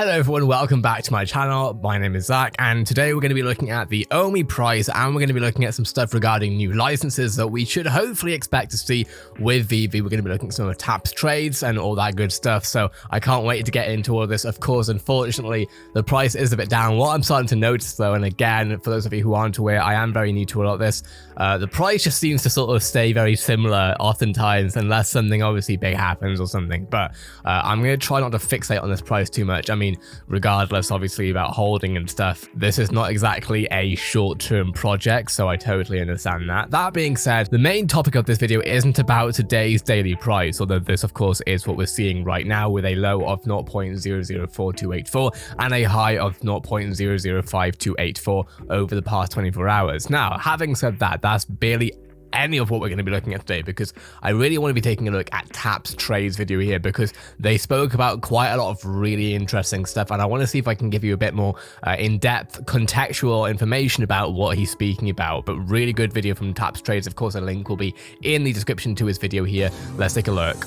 Hello everyone, welcome back to my channel. My name is Zach, and today we're going to be looking at the Omi price, and we're going to be looking at some stuff regarding new licenses that we should hopefully expect to see with Veve. We're going to be looking at some of Tap's trades and all that good stuff, so I can't wait to get into all of this. Of course, unfortunately, the price is a bit down. What I'm starting to notice though, and again, for those of you who aren't aware, I am very new to all of this, the price just seems to sort of stay very similar oftentimes, unless something obviously big happens or something. But I'm going to try not to fixate on this price too much. I mean, regardless obviously about holding and stuff, this is not exactly a short-term project, so I totally understand that. That being said, the main topic of this video isn't about today's daily price, although this of course is what we're seeing right now, with a low of 0.004284 and a high of 0.005284 over the past 24 hours. Now, having said that, that's barely any of what we're going to be looking at today, because I really want to be taking a look at Tap's trades video here, because they spoke about quite a lot of really interesting stuff, and I want to see if I can give you a bit more in-depth contextual information about what he's speaking about. But really good video from Tap's trades. Of course, a link will be in the description to his video here. Let's take a look.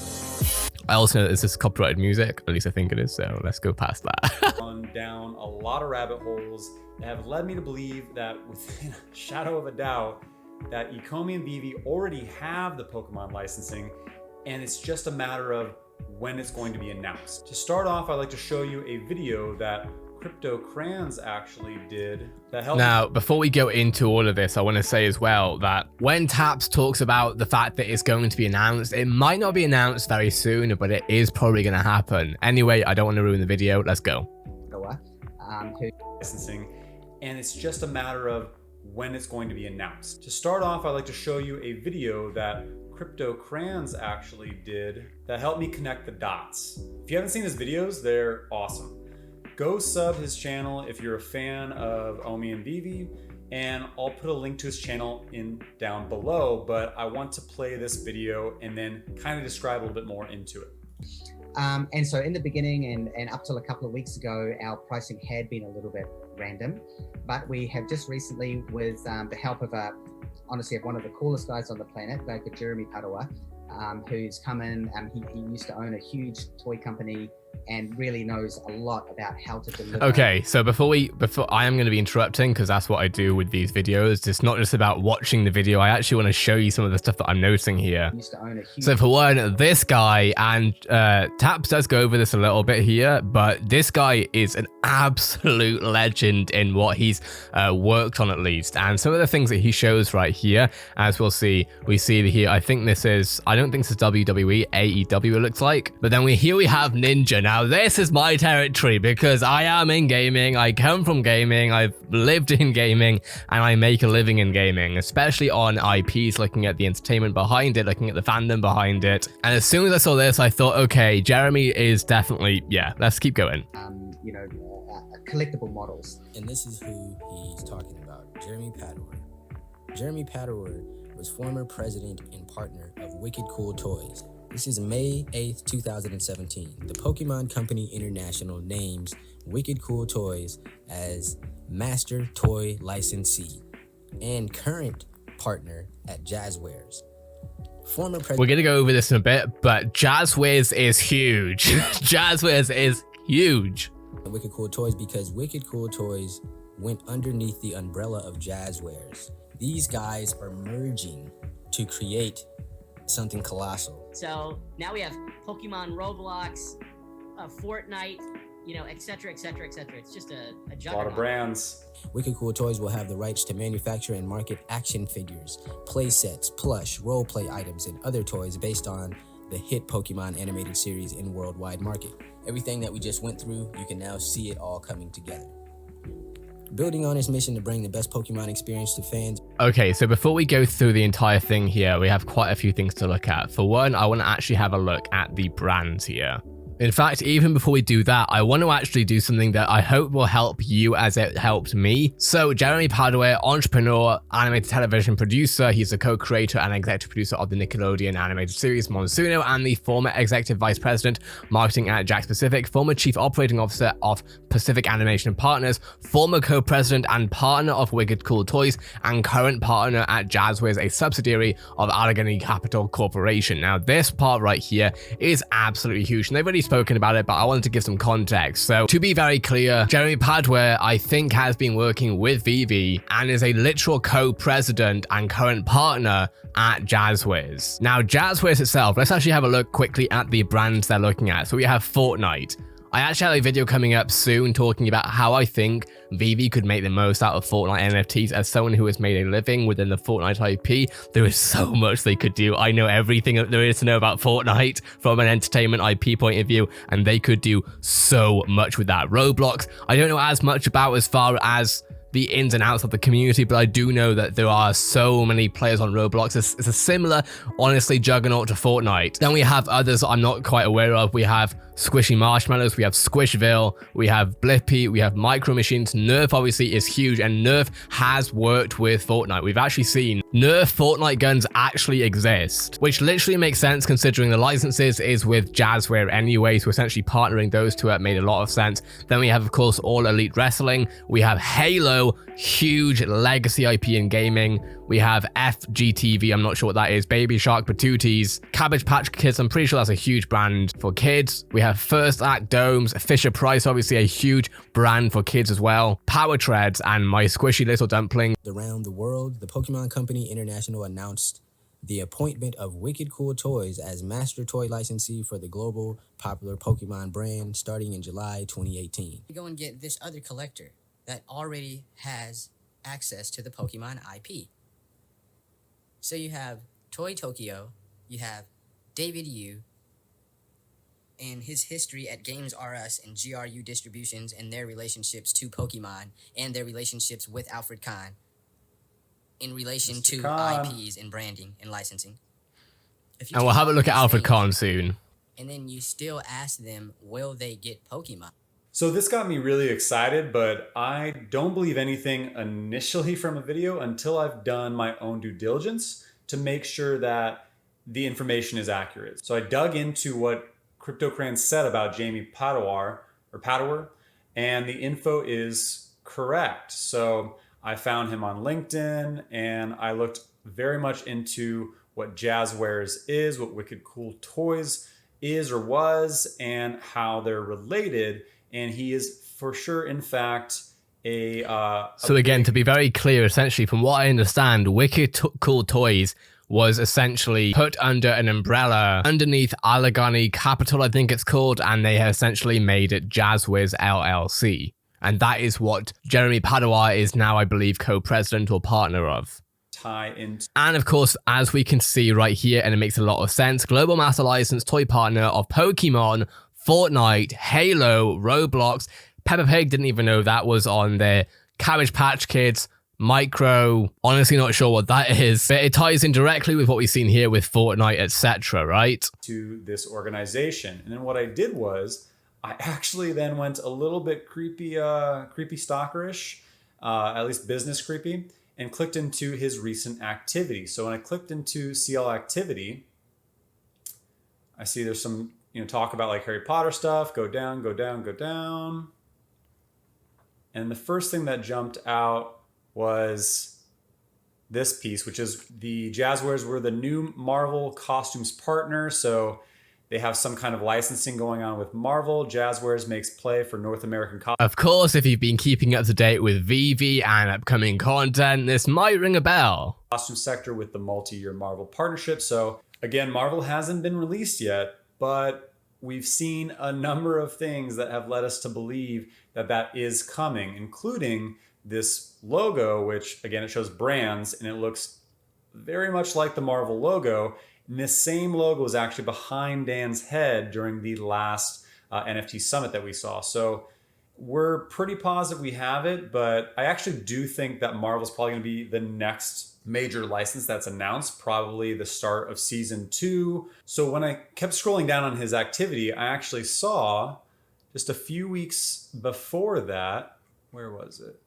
I also know that this is copyrighted music, at least I think it is, so let's go past that. Gone down a lot of rabbit holes that have led me to believe that, within a shadow of a doubt, that Ecomi and Veve already have the Pokemon licensing, and it's just a matter of when it's going to be announced. To start off, I'd like to show you a video that Kahn actually did that helped. Now, before we go into all of this, I want to say as well that when Taps talks about the fact that it's going to be announced, it might not be announced very soon, but it is probably going to happen. Anyway, I don't want to ruin the video. Let's go. Licensing, and it's just a matter of when it's going to be announced. To start off, I'd like to show you a video that Kahn actually did that helped me connect the dots. If you haven't seen his videos, they're awesome. Go sub his channel if you're a fan of Omi and Veve, and I'll put a link to his channel down below, but I want to play this video and then kind of describe a little bit more into it. And so in the beginning and up till a couple of weeks ago, our pricing had been a little bit random, but we have just recently, with the help of honestly one of the coolest guys on the planet, Jeremy Padawar, who's come in. He used to own a huge toy company and really knows a lot about how to deliver. Okay, so before I am going to be interrupting, because that's what I do with these videos. It's not just about watching the video. I actually want to show you some of the stuff that I'm noticing here. So for one, this guy, and Taps does go over this a little bit here, but this guy is an absolute legend in what he's worked on, at least. And some of the things that he shows right here, as we see here, I don't think this is WWE, AEW it looks like. But then here we have Ninja. Now this is my territory, because I am in gaming, I come from gaming, I've lived in gaming, and I make a living in gaming, especially on IPs, looking at the entertainment behind it, looking at the fandom behind it. And as soon as I saw this, I thought, okay, Jeremy is definitely, yeah, let's keep going. Collectible models. And this is who he's talking about, Jeremy Padawar. Jeremy Padawar was former president and partner of Wicked Cool Toys. This is May 8th, 2017. The Pokemon Company International names Wicked Cool Toys as master toy licensee and current partner at Jazwares. Former president. We're going to go over this in a bit, but Jazwares is huge. Jazwares is huge. Wicked Cool Toys, because Wicked Cool Toys went underneath the umbrella of Jazwares. These guys are merging to create something colossal. So now we have Pokemon, Roblox, Fortnite, etc., etc., etc. It's just a juggernaut. A lot of brands. Wicked Cool Toys will have the rights to manufacture and market action figures, play sets, plush, role-play items, and other toys based on the hit Pokemon animated series in worldwide market. Everything that we just went through, you can now see it all coming together. Building on his mission to bring the best Pokemon experience to fans. Okay, so before we go through the entire thing here, we have quite a few things to look at. For one, I want to actually have a look at the brands here. In fact, even before we do that, I want to actually do something that I hope will help you as it helped me. So Jeremy Padawar, entrepreneur, animated television producer. He's a co-creator and executive producer of the Nickelodeon animated series Monsuno, and the former executive vice president, marketing at Jack Pacific, former chief operating officer of Pacific Animation Partners, former co-president and partner of Wicked Cool Toys, and current partner at Jazwares, a subsidiary of Allegheny Capital Corporation. Now, this part right here is absolutely huge, and they've already spoken spoken about it, but I wanted to give some context. So to be very clear, Jeremy Padawar, I think, has been working with Veve and is a literal co-president and current partner at Jazwares. Now, Jazwares itself, let's actually have a look quickly at the brands they're looking at. So we have Fortnite. I actually have a video coming up soon talking about how I think Veve could make the most out of Fortnite NFTs. As someone who has made a living within the Fortnite IP, there is so much they could do. I know everything that there is to know about Fortnite from an entertainment IP point of view, and they could do so much with that. Roblox, I don't know as much about as far as the ins and outs of the community, but I do know that there are so many players on Roblox. It's a similar, honestly, juggernaut to Fortnite. Then we have others I'm not quite aware of. We have Squishy Marshmallows, we have Squishville, we have Blippi, we have Micro Machines. Nerf obviously is huge, and Nerf has worked with Fortnite. We've actually seen Nerf Fortnite guns actually exist, which literally makes sense considering the licenses is with Jazwares anyway, so essentially partnering those two made a lot of sense. Then we have, of course, All Elite Wrestling. We have Halo, huge legacy IP in gaming. We have FGTV, I'm not sure what that is, Baby Shark Patooties, Cabbage Patch Kids, I'm pretty sure that's a huge brand for kids. We have First Act Domes, Fisher Price, obviously a huge brand for kids as well, Power Treads, and My Squishy Little Dumpling. Around the world, the Pokemon Company International announced the appointment of Wicked Cool Toys as master toy licensee for the global popular Pokemon brand starting in July 2018. You go and get this other collector that already has access to the Pokemon IP. So you have Toy Tokyo, you have David Yu, and his history at Games R Us and GRU Distributions and their relationships to Pokemon and their relationships with Alfred Kahn in relation Mr. to Kahn. IPs and branding and licensing. And we'll have a look at Alfred Kahn soon. And then you still ask them, will they get Pokemon? So this got me really excited, but I don't believe anything initially from a video until I've done my own due diligence to make sure that the information is accurate. So I dug into what CryptoCran said about Jamie Padawar, and the info is correct. So I found him on LinkedIn, and I looked very much into what Jazwares is, what Wicked Cool Toys is or was, and how they're related. And he is for sure, in fact, so again, to be very clear, essentially, from what I understand, Wicked Cool Toys was essentially put under an umbrella underneath Allegheny Capital, I think it's called, and they have essentially made it Jazwares LLC. And that is what Jeremy Padawar is now, I believe, co-president or partner of. And of course, as we can see right here, and it makes a lot of sense, Global Master License toy partner of Pokemon, Fortnite, Halo, Roblox. Peppa Pig, didn't even know that was on there. Cabbage Patch Kids, Micro, honestly not sure what that is, but it ties in directly with what we've seen here with Fortnite, etc., right? To this organization. And then what I did was, I actually then went a little bit creepy stalkerish, at least business creepy, and clicked into his recent activity. So when I clicked into CL activity, I see there's some talk about like Harry Potter stuff, go down, go down, go down. And the first thing that jumped out was this piece, which is the Jazwares were the new Marvel costumes partner. So they have some kind of licensing going on with Marvel. Jazwares makes play for North American costumes. Of course, if you've been keeping up to date with Veve and upcoming content, this might ring a bell. Costume sector with the multi-year Marvel partnership. So again, Marvel hasn't been released yet, but we've seen a number of things that have led us to believe that that is coming, including this logo, which again, it shows brands and it looks very much like the Marvel logo. And this same logo was actually behind Dan's head during the last NFT summit that we saw. So we're pretty positive we have it, but I actually do think that Marvel's probably going to be the next major license that's announced, probably the start of season 2. So when I kept scrolling down on his activity, I actually saw just a few weeks before that, where was it?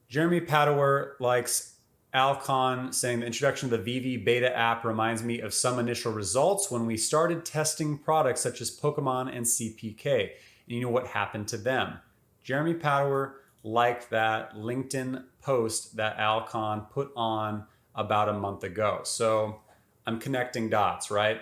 Jeremy Padawar likes Alcon saying the introduction of the Veve beta app reminds me of some initial results when we started testing products such as Pokemon and CPK. And you know what happened to them? Jeremy Padawar liked that LinkedIn post that Alcon put on about a month ago. So I'm connecting dots, right?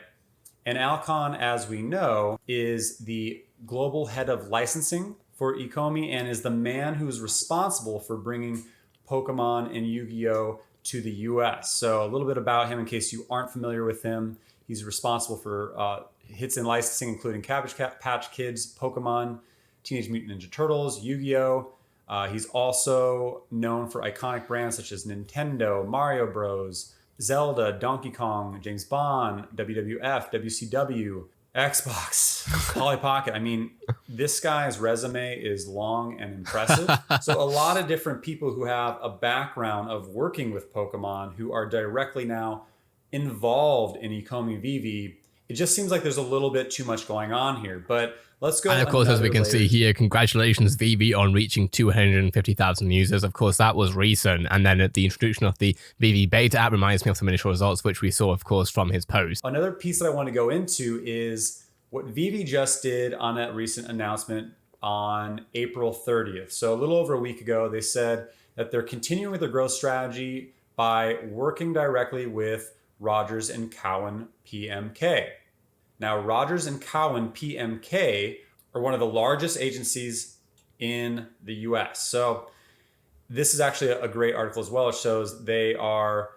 And Kahn, as we know, is the global head of licensing for Ecomi and is the man who's responsible for bringing Pokemon and Yu-Gi-Oh! To the US. So a little bit about him in case you aren't familiar with him. He's responsible for hits in licensing, including Cabbage Patch Kids, Pokemon, Teenage Mutant Ninja Turtles, Yu-Gi-Oh! He's also known for iconic brands such as Nintendo, Mario Bros, Zelda, Donkey Kong, James Bond, WWF, WCW, Xbox, Polly Pocket. I mean, this guy's resume is long and impressive. So a lot of different people who have a background of working with Pokemon who are directly now involved in Ecomi Veve. It just seems like there's a little bit too much going on here, but let's go. And of course, as we can see here, congratulations Veve on reaching 250,000 users. Of course, that was recent. And then at the introduction of the Veve beta app reminds me of some initial results, which we saw, of course, from his post. Another piece that I want to go into is what Veve just did on that recent announcement on April 30th. So a little over a week ago, they said that they're continuing with their growth strategy by working directly with Rogers and Cowan PMK. Now, Rogers and Cowan PMK are one of the largest agencies in the US. So this is actually a great article as well. It shows they are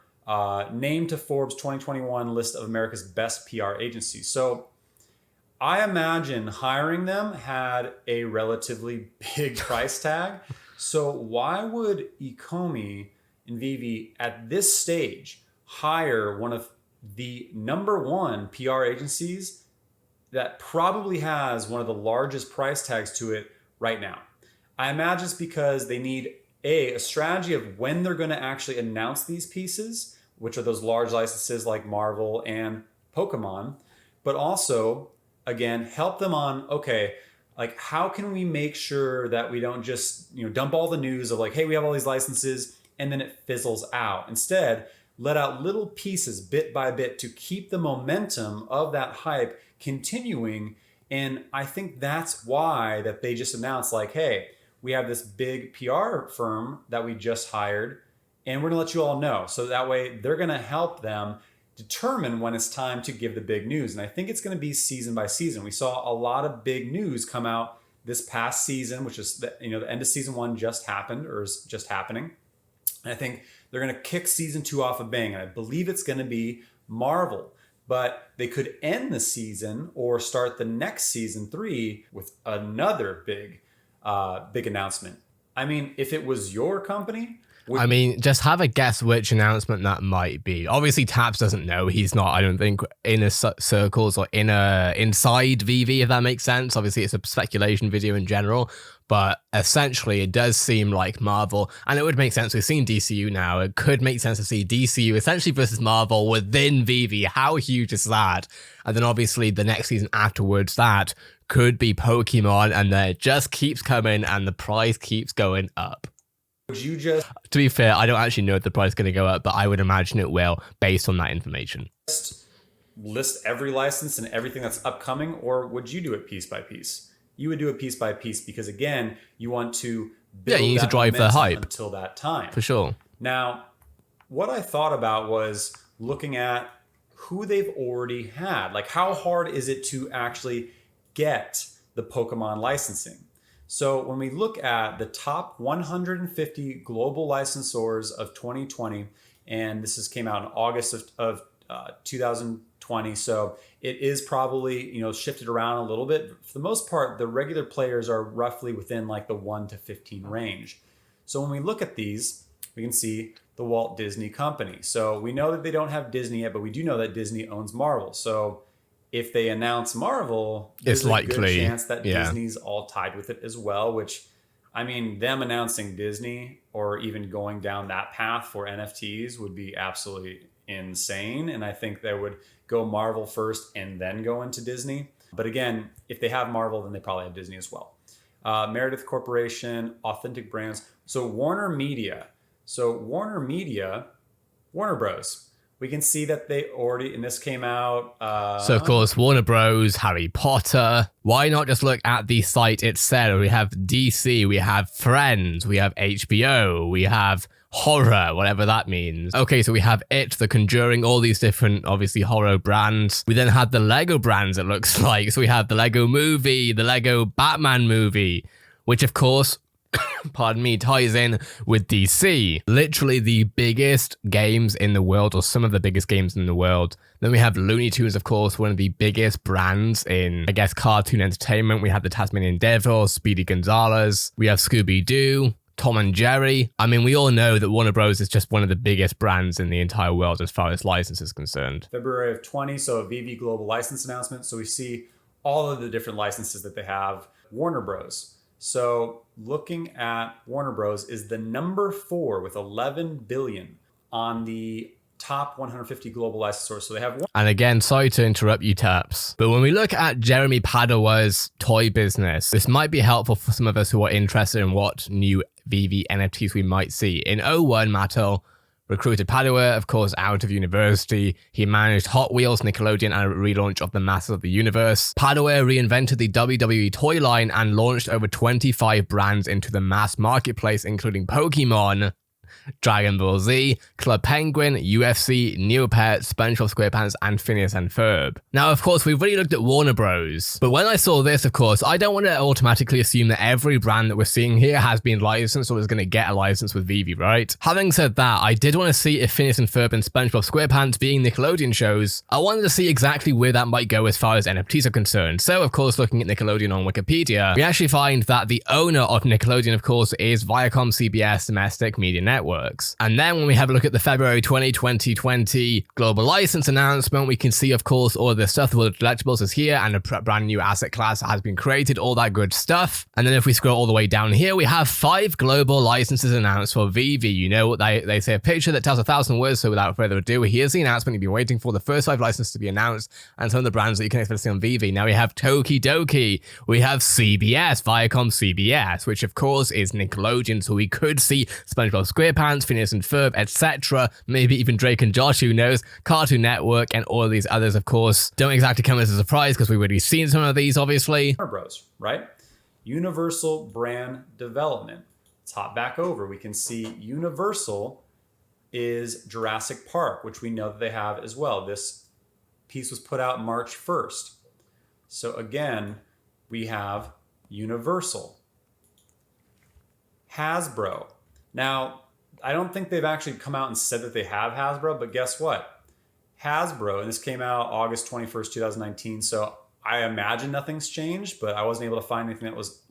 named to Forbes 2021 list of America's best PR agencies. So I imagine hiring them had a relatively big price tag. So why would Ecomi and Veve at this stage hire one of the #1 PR agencies that probably has one of the largest price tags to it right now? I imagine it's because they need a strategy of when they're going to actually announce these pieces, which are those large licenses like Marvel and Pokemon, but also, again, help them on, okay, like how can we make sure that we don't just, dump all the news of like, hey, we have all these licenses and then it fizzles out. Instead, let out little pieces bit by bit to keep the momentum of that hype continuing. And I think that's why that they just announced like, hey, we have this big PR firm that we just hired and we're gonna let you all know. So that way they're gonna help them determine when it's time to give the big news. And I think it's gonna be season by season. We saw a lot of big news come out this past season, which is the end of season 1 just happened or is just happening. And I think they're going to kick season 2 off a bang. And I believe it's going to be Marvel. But they could end the season or start the next season 3 with another big announcement. I mean, if it was your company... just have a guess which announcement that might be. Obviously, Taps doesn't know. He's not, I don't think, inner circles or inside Veve, if that makes sense. Obviously, it's a speculation video in general. But essentially, it does seem like Marvel. And it would make sense. We've seen DCU now. It could make sense to see DCU essentially versus Marvel within Veve. How huge is that? And then obviously, the next season afterwards, that could be Pokemon. And then it just keeps coming and the price keeps going up. Would you just... To be fair, I don't actually know if the price is going to go up, but I would imagine it will based on that information. Just list every license and everything that's upcoming, or would you do it piece by piece? You would do it piece by piece because, again, you want to build you need to drive the hype until that time. For sure. Now, what I thought about was looking at who they've already had. Like, how hard is it to actually get the Pokemon licensing? So when we look at the top 150 global licensors of 2020, and this came out in August of 2020, so it is probably shifted around a little bit. For the most part, the regular players are roughly within like the 1 to 15 range. So when we look at these, we can see the Walt Disney Company. So we know that they don't have Disney yet, but we do know that Disney owns Marvel. So if they announce Marvel, there's a good chance that Disney's all tied with it as well, which, I mean, them announcing Disney or even going down that path for NFTs would be absolutely insane. And I think they would go Marvel first and then go into Disney. But again, if they have Marvel, then they probably have Disney as well. Meredith Corporation, Authentic Brands. So Warner Media. So Warner Media, Warner Bros. We can see that they already, and this came out. So of course, Warner Bros, Harry Potter. Why not just look at the site itself? We have DC, we have Friends, we have HBO, we have horror, whatever that means. Okay, so we have It, The Conjuring, all these different, obviously, horror brands. We then have the Lego brands, it looks like. So we have the Lego Movie, the Lego Batman movie, which of course, pardon me, ties in with DC. Literally the biggest games in the world, or some of the biggest games in the world. Then we have Looney Tunes, of course, one of the biggest brands in, I guess, cartoon entertainment. We have the Tasmanian Devil, Speedy Gonzales. We have Scooby-Doo, Tom and Jerry. I mean, we all know that Warner Bros. Is just one of the biggest brands in the entire world as far as license is concerned. February of 20, so a Veve global license announcement. So we see all of the different licenses that they have. Warner Bros. So looking at Warner Bros. Is the number 4 with 11 billion on the top 150 global licensors. So they have one. And again, sorry to interrupt you, Taps, but when we look at Jeremy Padawar's toy business, this might be helpful for some of us who are interested in what new Veve NFTs we might see. In 01, Mattel recruited Padawar, of course, out of university. He managed Hot Wheels, Nickelodeon, and a relaunch of the Masters of the Universe. Padawar reinvented the WWE toy line and launched over 25 brands into the mass marketplace, including Pokémon, Dragon Ball Z, Club Penguin, UFC, Neopets, SpongeBob SquarePants, and Phineas and Ferb. Now, of course, we've already looked at Warner Bros. But when I saw this, of course, I don't want to automatically assume that every brand that we're seeing here has been licensed or is going to get a license with Veve, right? Having said that, I did want to see if Phineas and Ferb and SpongeBob SquarePants being Nickelodeon shows, I wanted to see exactly where that might go as far as NFTs are concerned. So, of course, looking at Nickelodeon on Wikipedia, we actually find that the owner of Nickelodeon, of course, is Viacom CBS Domestic Media Networks. And then when we have a look at the February 2020 global license announcement, we can see, of course, all of the stuff, the World of Collectibles is here and a brand new asset class has been created, all that good stuff. And then if we scroll all the way down here, we have 5 global licenses announced for Veve. You know, they say a picture that tells 1,000 words. So without further ado, here's the announcement you've been waiting for, the first 5 licenses to be announced and some of the brands that you can expect to see on Veve. Now we have Tokidoki, we have CBS, Viacom CBS, which of course is Nickelodeon. So we could see SpongeBob SquarePants, Phineas and Ferb, etc. Maybe even Drake and Josh, who knows? Cartoon Network and all of these others, of course, don't exactly come as a surprise because we've already seen some of these, obviously. Warner Bros, right? Universal brand development. Let's hop back over. We can see Universal is Jurassic Park, which we know that they have as well. This piece was put out March 1st. So again, we have Universal. Hasbro. Now, I don't think they've actually come out and said that they have Hasbro, but guess what? Hasbro, and this came out August 21st, 2019, so I imagine nothing's changed, but I wasn't able to find anything that was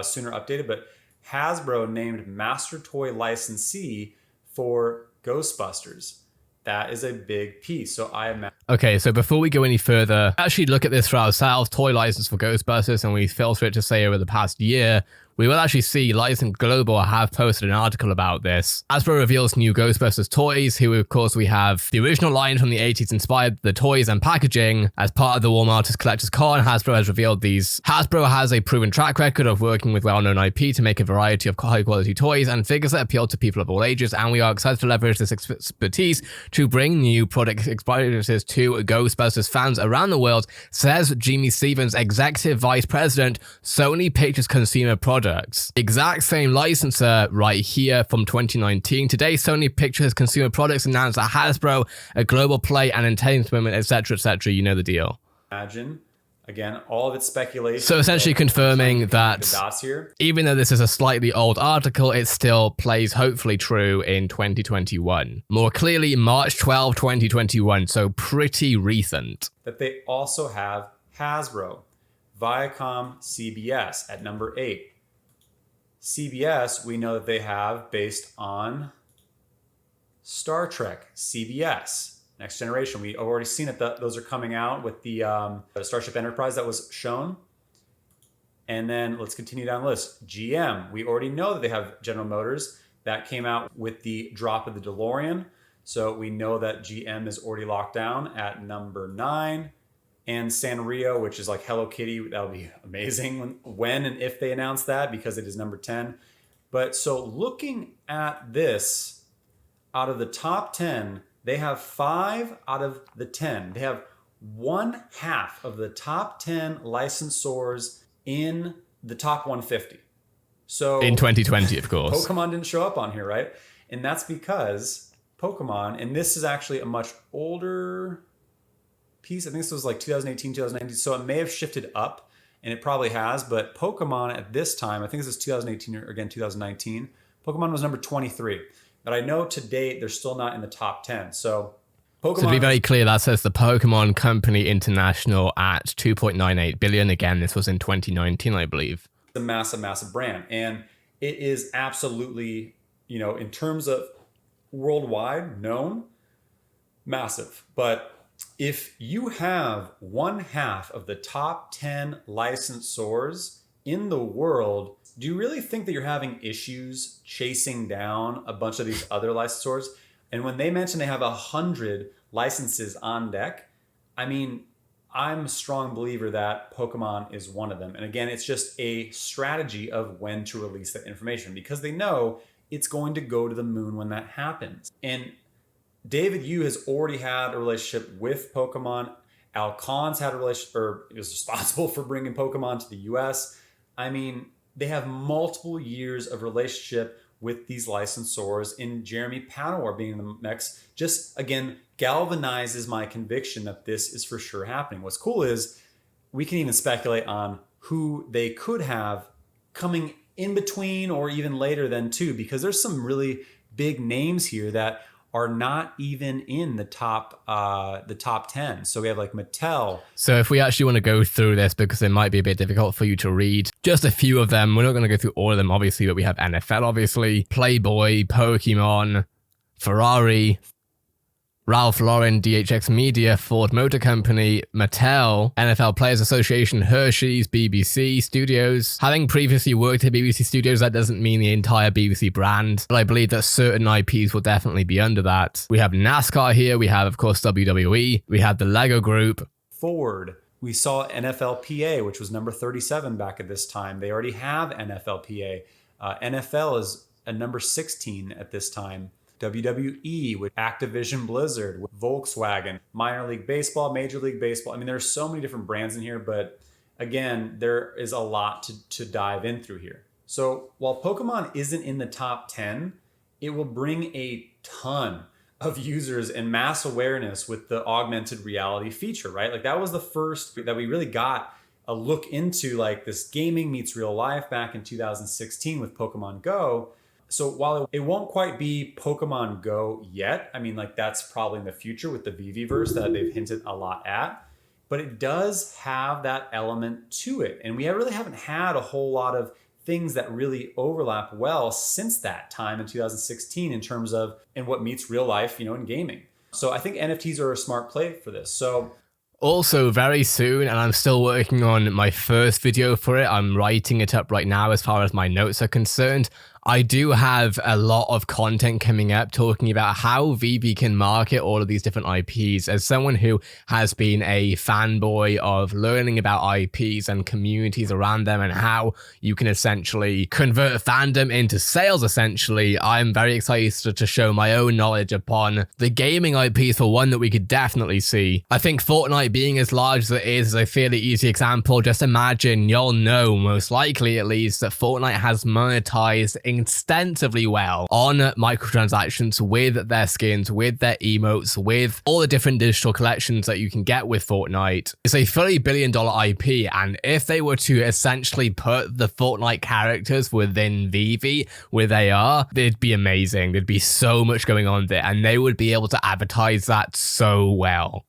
sooner updated, but Hasbro named Master Toy Licensee for Ghostbusters. That is a big piece, so I imagine. Okay, so before we go any further, actually look at this for ourselves, toy license for Ghostbusters, and we filter it to say over the past year, we will actually see License Global have posted an article about this. Hasbro reveals new Ghostbusters toys, who of course we have the original line from the 80s inspired the toys and packaging. As part of the Walmart Collector's Con, Hasbro has revealed these. Hasbro has a proven track record of working with well-known IP to make a variety of high-quality toys and figures that appeal to people of all ages, and we are excited to leverage this expertise to bring new product experiences to Ghostbusters fans around the world, says Jimmy Stevens, Executive Vice President, Sony Pictures Consumer Products. Exact same licensor right here from 2019. Today, Sony Pictures Consumer Products announced that Hasbro, a global play and entertainment, etc., etc. You know the deal. Imagine, again, all of its speculation. So essentially confirming that even though this is a slightly old article, it still plays hopefully true in 2021. More clearly, March 12, 2021. So pretty recent. That they also have Hasbro, Viacom CBS at number 8. CBS, we know that they have based on Star Trek, CBS, Next Generation. We've already seen it. Those are coming out with the Starship Enterprise that was shown. And then let's continue down the list. GM, we already know that they have General Motors. That came out with the drop of the DeLorean. So we know that GM is already locked down at number 9. And Sanrio, which is like Hello Kitty, that'll be amazing when and if they announce that, because it is number 10. But so looking at this, out of the top 10 They have 5 out of the 10. They have 1/2 of the top 10 licensors in the top 150. So in 2020, of course. Pokemon didn't show up on here, right? And that's because Pokemon, and this is actually a much older piece. I think this was like 2018, 2019. So it may have shifted up, and it probably has. But Pokemon at this time, I think this is 2018 or again 2019. Pokemon was number 23. But I know to date, they're still not in the top 10. So Pokemon. So to be very clear, that says the Pokemon Company International at 2.98 billion. Again, this was in 2019, I believe. A massive, massive brand. And it is absolutely, in terms of worldwide known, massive. But if you have 1/2 of the top 10 licensors in the world, do you really think that you're having issues chasing down a bunch of these other licensors? And when they mention they have 100 licenses on deck, I mean, I'm a strong believer that Pokemon is one of them. And again, it's just a strategy of when to release that information because they know it's going to go to the moon when that happens. And David Yu has already had a relationship with Pokemon. Al Kahn's had a relationship, or is responsible for bringing Pokemon to the US. I mean, they have multiple years of relationship with these licensors, and Jeremy Padawar being in the mix just, again, galvanizes my conviction that this is for sure happening. What's cool is we can even speculate on who they could have coming in between or even later than too, because there's some really big names here that are not even in the top 10. So we have like Mattel. So if we actually want to go through this, because it might be a bit difficult for you to read, just a few of them. We're not going to go through all of them, obviously, but we have NFL, obviously, Playboy, Pokemon, Ferrari, Ralph Lauren, DHX Media, Ford Motor Company, Mattel, NFL Players Association, Hershey's, BBC Studios. Having previously worked at BBC Studios, that doesn't mean the entire BBC brand, but I believe that certain IPs will definitely be under that. We have NASCAR here. We have, of course, WWE. We have the Lego Group. Ford. We saw NFLPA, which was number 37 back at this time. They already have NFLPA. NFL is a number 16 at this time. WWE with Activision Blizzard, with Volkswagen, minor league baseball, major league baseball. I mean, there's so many different brands in here, but again, there is a lot to dive in through here. So while Pokemon isn't in the top 10, it will bring a ton of users and mass awareness with the augmented reality feature, right? Like that was the first that we really got a look into like this gaming meets real life back in 2016 with Pokemon Go. So while it won't quite be Pokemon Go yet, I mean, like that's probably in the future with the Veveverse that they've hinted a lot at, but it does have that element to it. And we really haven't had a whole lot of things that really overlap well since that time in 2016 in terms of in what meets real life, in gaming. So I think NFTs are a smart play for this. So also very soon, and I'm still working on my first video for it. I'm writing it up right now as far as my notes are concerned. I do have a lot of content coming up talking about how Veve can market all of these different IPs. As someone who has been a fanboy of learning about IPs and communities around them and how you can essentially convert fandom into sales, essentially, I'm very excited to show my own knowledge upon the gaming IPs for one that we could definitely see. I think Fortnite being as large as it is a fairly easy example. Just imagine, you'll know, most likely at least, that Fortnite has monetized extensively well on microtransactions with their skins, with their emotes, with all the different digital collections that you can get with Fortnite. It's a $30 billion IP, and if they were to essentially put the Fortnite characters within Veve with AR, it'd be amazing. There'd be so much going on there, and they would be able to advertise that so well.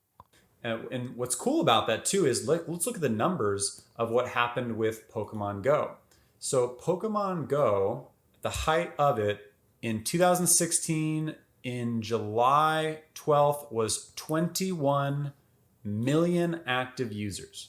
And what's cool about that too is let's look at the numbers of what happened with Pokemon Go. So Pokemon Go, the height of it in 2016 in July 12th was 21 million active users.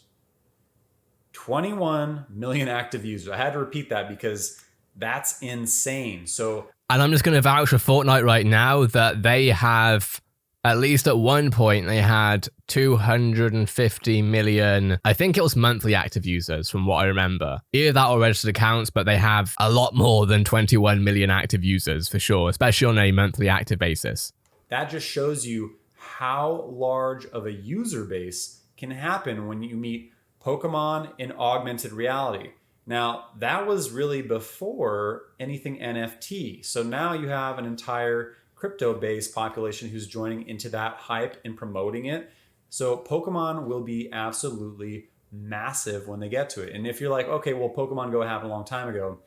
21 million active users. I had to repeat that because that's insane. So, and I'm just going to vouch for Fortnite right now that they have, at least at one point, they had 250 million, I think it was monthly active users from what I remember. Either that or registered accounts, but they have a lot more than 21 million active users for sure, especially on a monthly active basis. that just shows you how large of a user base can happen when you meet Pokemon in augmented reality. Now, that was really before anything NFT. So now you have an entire crypto-based population who's joining into that hype and promoting it. So Pokemon will be absolutely massive when they get to it. And if you're like, okay, well, Pokemon Go happened a long time ago.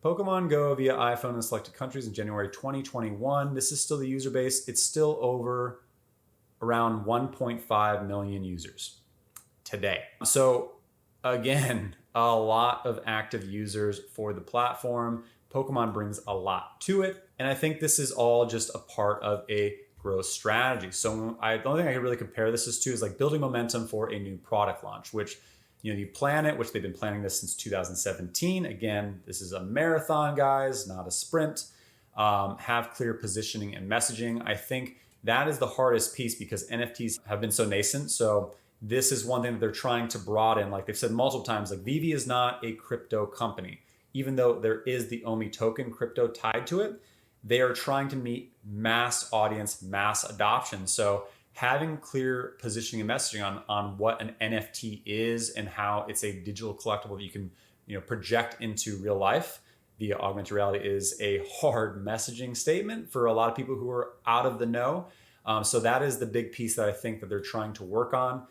Pokemon Go via iPhone in selected countries in January 2021. This is still the user base. It's still over around 1.5 million users today. So again, a lot of active users for the platform. Pokemon brings a lot to it. And I think this is all just a part of a growth strategy. So the only thing I can really compare this to is like building momentum for a new product launch, which, you plan it, which they've been planning this since 2017. Again, this is a marathon, guys, not a sprint. Have clear positioning and messaging. I think that is the hardest piece because NFTs have been so nascent. So this is one thing that they're trying to broaden. Like they've said multiple times, like Veve is not a crypto company, even though there is the Omi token crypto tied to it. They are trying to meet mass audience, mass adoption. So having clear positioning and messaging on what an NFT is and how it's a digital collectible that you can, project into real life via augmented reality is a hard messaging statement for a lot of people who are out of the know. So that is the big piece that I think that they're trying to work on,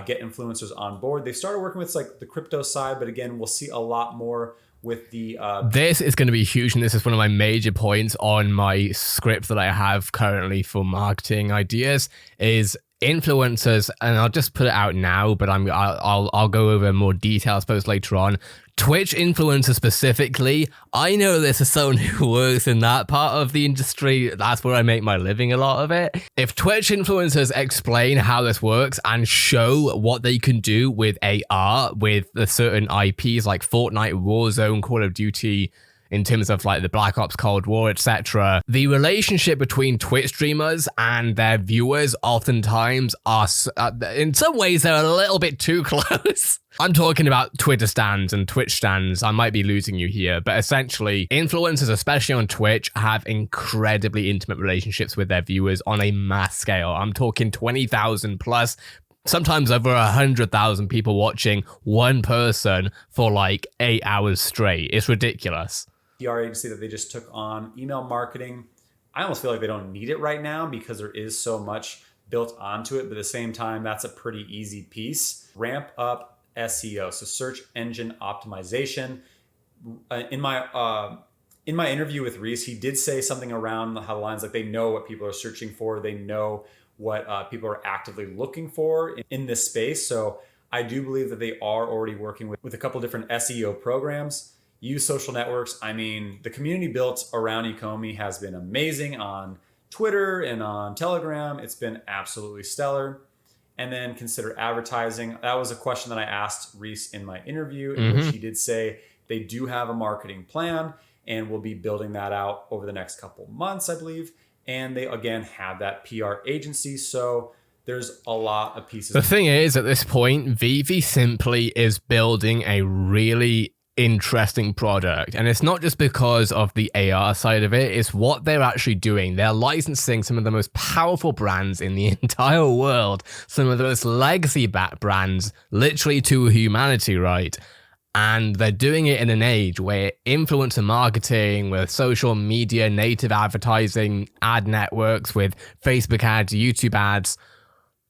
get influencers on board. They started working with like the crypto side, but again, we'll see a lot more with the this is going to be huge, and this is one of my major points on my script that I have currently for marketing ideas is influencers. And I'll just put it out now, but I'll go over more detail, I suppose, later on. Twitch influencers specifically, I know this as someone who works in that part of the industry. That's where I make my living, a lot of it. If Twitch influencers explain how this works and show what they can do with AR, with the certain IPs like Fortnite, Warzone, Call of Duty, in terms of like the Black Ops, Cold War, etc. The relationship between Twitch streamers and their viewers oftentimes are, in some ways, they're a little bit too close. I'm talking about Twitter stands and Twitch stands. I might be losing you here, but essentially influencers, especially on Twitch, have incredibly intimate relationships with their viewers on a mass scale. I'm talking 20,000 plus, sometimes over 100,000 people watching one person for like 8 hours straight. It's ridiculous. PR agency that they just took on email marketing. I almost feel like they don't need it right now because there is so much built onto it, but at the same time, that's a pretty easy piece. Ramp up SEO, so search engine optimization. In my interview with Reese, he did say something around the lines like they know what people are searching for, they know what people are actively looking for in this space. So I do believe that they are already working with a couple different SEO programs. Use social networks. I mean, the community built around Ecomi has been amazing on Twitter and on Telegram. It's been absolutely stellar. And then consider advertising. That was a question that I asked Reese in my interview, in which he did say they do have a marketing plan and will be building that out over the next couple months, I believe. And they, again, have that PR agency. So there's a lot of pieces. The thing is, at this point, Veve simply is building a really interesting product, and it's not just because of the AR side of it, it's what they're actually doing. They're licensing some of the most powerful brands in the entire world, some of the most legacy backed brands, literally to humanity, right? And they're doing it in an age where influencer marketing, with social media, native advertising, ad networks, with Facebook ads, YouTube ads,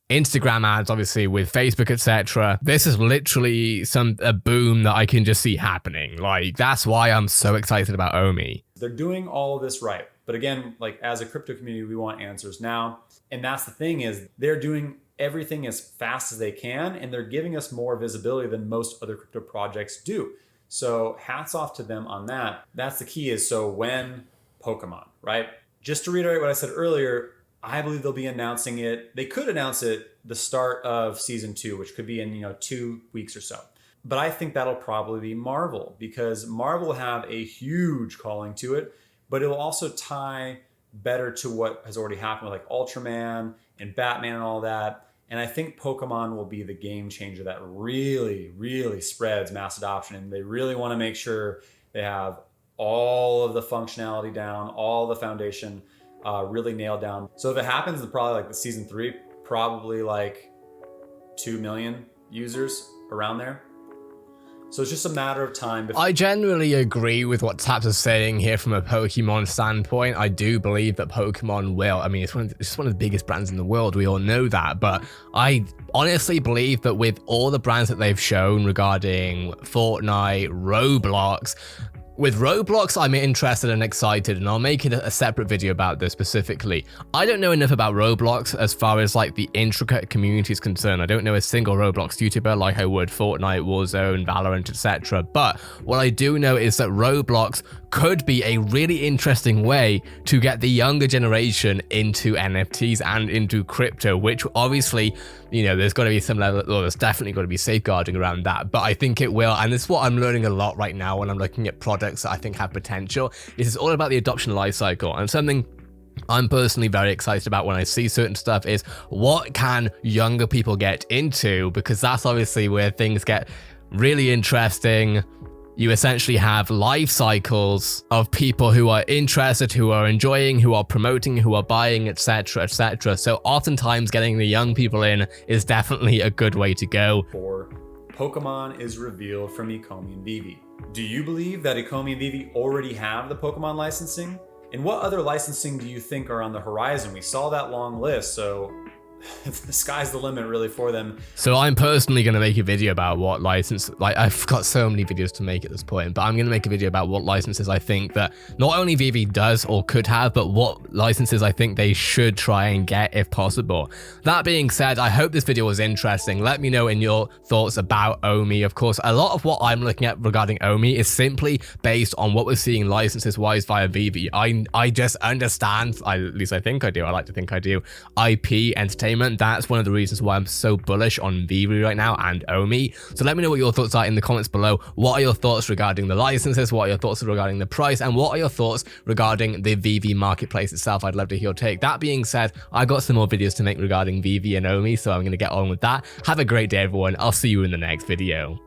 Instagram ads, obviously with Facebook, etc. This is literally a boom that I can just see happening. Like, that's why I'm so excited about Omi. They're doing all of this right. But again, like as a crypto community, we want answers now. And that's the thing, is they're doing everything as fast as they can, and they're giving us more visibility than most other crypto projects do. So hats off to them on that. That's the key, is so when Pokemon, right? Just to reiterate what I said earlier, I believe they'll be announcing it. They could announce it the start of season 2, which could be in 2 weeks or so. But I think that'll probably be Marvel, because Marvel will have a huge calling to it, but it'll also tie better to what has already happened with like Ultraman and Batman and all that. And I think Pokemon will be the game changer that really, really spreads mass adoption. And they really want to make sure they have all of the functionality down, all the foundation really nailed down. So if it happens in probably like the season 3, probably like 2 million users around there. So it's just a matter of time. I generally agree with what Taps is saying here from a Pokemon standpoint. I do believe that Pokemon will. I mean, it's one of the biggest brands in the world. We all know that. But I honestly believe that with all the brands that they've shown regarding Fortnite, Roblox, with Roblox, I'm interested and excited, and I'll make it a separate video about this specifically. I don't know enough about Roblox as far as like the intricate community is concerned. I don't know a single Roblox YouTuber like I would Fortnite, Warzone, Valorant, etc. But what I do know is that Roblox could be a really interesting way to get the younger generation into NFTs and into crypto, which obviously, you know, there's got to be some level, well, there's definitely got to be safeguarding around that, but I think it will. And this is what I'm learning a lot right now when I'm looking at products that I think have potential. It's all about the adoption life cycle, and something I'm personally very excited about when I see certain stuff is what can younger people get into, because that's obviously where things get really interesting. You essentially have life cycles of people who are interested, who are enjoying, who are promoting, who are buying, etc, etc. So oftentimes getting the young people in is definitely a good way to go. For Pokemon is revealed from Ecomi and Veve. Do you believe that Ecomi and Veve already have the Pokemon licensing? And what other licensing do you think are on the horizon? We saw that long list, so the sky's the limit really for them. So I'm personally going to make a video about what license, like I've got so many videos to make at this point, but I'm going to make a video about what licenses I think that not only Veve does or could have, but what licenses I think they should try and get if possible. That being said, I hope this video was interesting. Let me know in your thoughts about Omi. Of course, a lot of what I'm looking at regarding Omi is simply based on what we're seeing licenses wise via Veve. I just understand, at least I think I do, I like to think I do, IP entertainment. That's one of the reasons why I'm so bullish on Veve right now and Omi. So let me know what your thoughts are in the comments below. What are your thoughts regarding the licenses? What are your thoughts regarding the price? And what are your thoughts regarding the Veve marketplace itself? I'd love to hear your take. That being said, I got some more videos to make regarding Veve and Omi, so I'm going to get on with that. Have a great day, everyone. I'll see you in the next video.